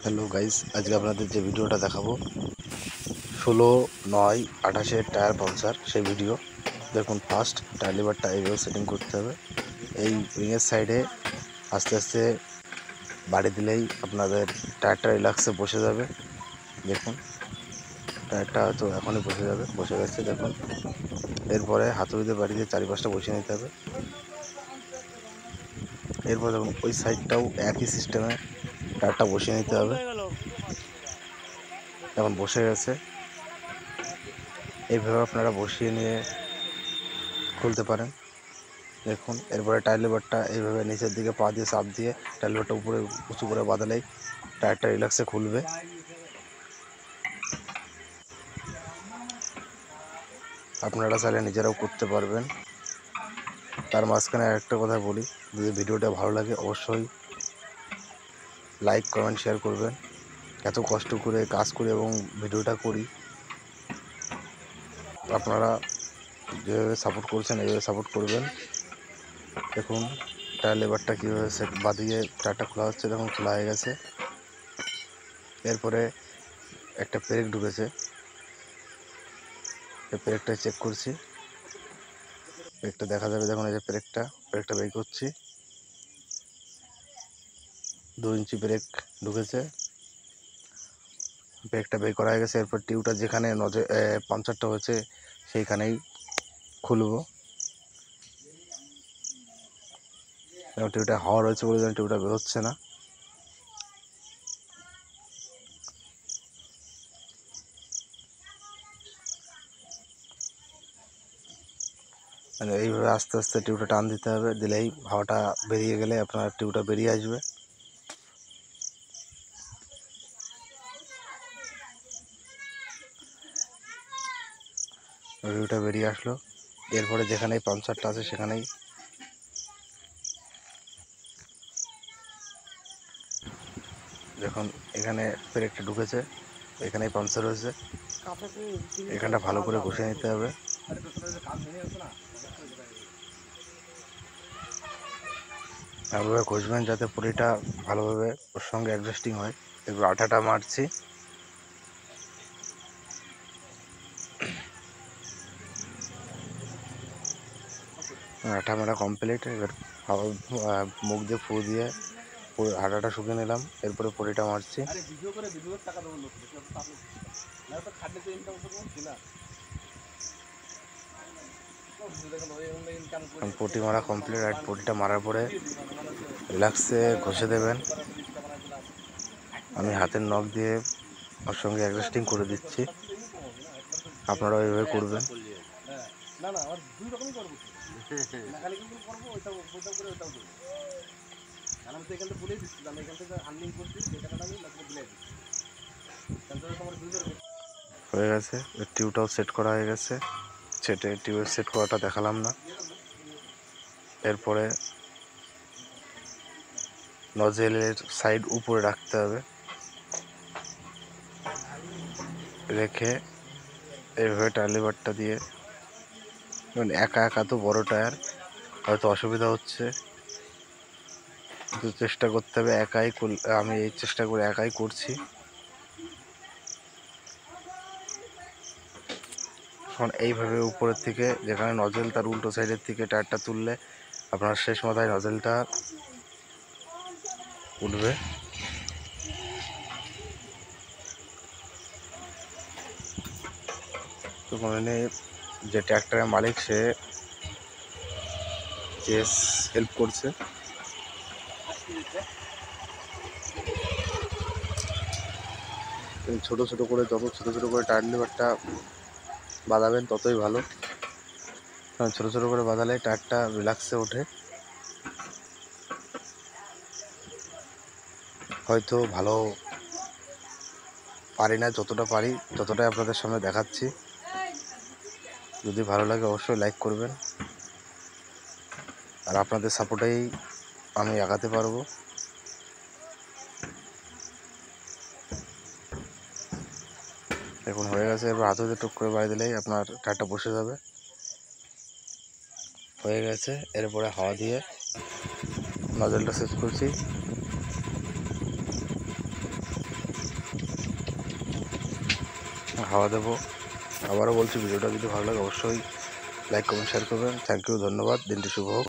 Hello guys, আজকে আপনাদের যে ভিডিওটা দেখাবো 16/9/28 টায়ার পাংচার সেই ভিডিও দেখুন। ফার্স্ট টায়ার লিভারটা এইভাবে সেটিং করতে হবে। এই রিংয়ের সাইডে আস্তে আস্তে বাড়ি দিলেই আপনাদের টায়ারটা রিল্যাক্সে বসে যাবে। দেখুন টায়ারটা হয়তো এখনই বসে গেছে দেখুন। এরপরে হাতুড়িতে বাড়ি দিয়ে চারিপাশটা বসিয়ে নিতে হবে। এরপর দেখুন ওই সাইডটাও একই সিস্টেমে টায়ারটা বসিয়ে নিতে হবে। এখন বসে গেছে, এইভাবে আপনারা বসিয়ে নিয়ে খুলতে পারেন। দেখুন এরপরে টায়ার লিভারটা এইভাবে নিচের দিকে পা দিয়ে চাপ দিয়ে টায়ার লিভারটা উপরে উঁচু করে বাঁধালেই টায়ারটা রিল্যাক্সে খুলবে। আপনারা চাইলে নিজেরাও করতে পারবেন। তার মাঝখানে আরেকটা কথা বলি, যদি ভিডিওটা ভালো লাগে অবশ্যই লাইক কমেন্ট শেয়ার করবেন। এত কষ্ট করে কাজ করি এবং ভিডিওটা করি, আপনারা যেভাবে সাপোর্ট করছেন এইভাবে সাপোর্ট করবেন। দেখুন টায়ার লিভারটা কীভাবে সেট বাঁধিয়ে টায়ারটা খোলা হচ্ছে, দেখুন খোলা হয়ে গেছে। এরপরে একটা ব্রেক ঢুকেছে, এই ব্রেকটা চেক করছি। ব্রেকটা দেখা যাবে, দেখুন এই যে ব্রেকটা বের করছি। 2 ইঞ্চি ব্রেক ঢুকেছে, ব্রেকটা বের করা হয়ে গেছে। এরপর টিউবটা যেখানে পাংচারটা হয়েছে সেইখানেই খুলবো। টিউবটা হাওয়া রয়েছে বলে টিউবটা বেরোচ্ছে না। মানে এইভাবে আস্তে আস্তে টিউবটা টান দিতে হবে, দিলেই হাওয়াটা বেরিয়ে গেলে আপনার টিউবটা বেরিয়ে আসবে। টিউবটা বেরিয়ে আসলো। এরপরে যেখানেই পাংচারটা আছে সেখানেই দেখুন এখানে ব্রেকটা ঢুকেছে, এখানেই পাংচার হয়েছে। এখানটা ভালো করে বসিয়ে নিতে হবে। ভালোভাবে ঘষবেন যাতে পুরিটা ভালোভাবে ওর সঙ্গে অ্যাডজাস্টিং হয়। এবার আঠাটা মারছি। আঠা মারা কমপ্লিট। এবার মুখ দিয়ে ফু দিয়ে আঠাটা শুকিয়ে নিলাম। এরপরে পুরিটা মারছি। পটি মারা কমপ্লিট। আর পটিটা মারার পরে রিল্যাক্সে ঘষে দেবেন। আমি হাতের নখ দিয়ে ওর সঙ্গে অ্যাডজাস্টিং করে দিচ্ছি, আপনারা ওইভাবে করবেন। হয়ে গেছে, টিউবটাও সেট করা হয়ে গেছে। টিউবের সেট করাটা দেখালাম না। এরপরে নজেলের সাইড উপরে রাখতে হবে, রেখে এইভাবে টায়ার লিভারটা দিয়ে একা একা তো বড় টায়ার হয়তো অসুবিধা হচ্ছে, কিন্তু চেষ্টা করতে হবে একাই। আমি এই চেষ্টা করে একাই করছি। এখন এইভাবে উপরের থেকে যেখানে নজেল তার উল্টো সাইডের থেকে টায়ারটা তুললে আপনার শেষ মাথায় নজেলটা উঠবে। তো মানে যে ট্র্যাক্টরের মালিক সে হেল্প করছে। ছোট ছোট করে যত ছোট ছোট করে টায়ার লিভারটা বাঁধাবেন ততই ভালো। ছোট ছোট করে বাঁধালে টায়ারটা রিল্যাক্সে ওঠে। হয়তো ভালো পারি না, যতটা পারি ততটাই আপনাদের সামনে দেখাচ্ছি। যদি ভালো লাগে অবশ্যই লাইক করবেন, আর আপনাদের সাপোর্টেই আমি আগাতে পারবো। এখন হয়ে গেছে, এবার হাতে টুক করে বাড়ি দিলেই আপনার টায়ারটা বসে যাবে। হয়ে গেছে, এরপরে হাওয়া দিয়ে নজলটা সেট করছি। হাওয়া দেবো। আবারও বলছি, ভিডিওটা যদি ভালো লাগে অবশ্যই লাইক কমেন্ট শেয়ার করবেন। থ্যাংক ইউ, ধন্যবাদ। দিনটি শুভ হোক।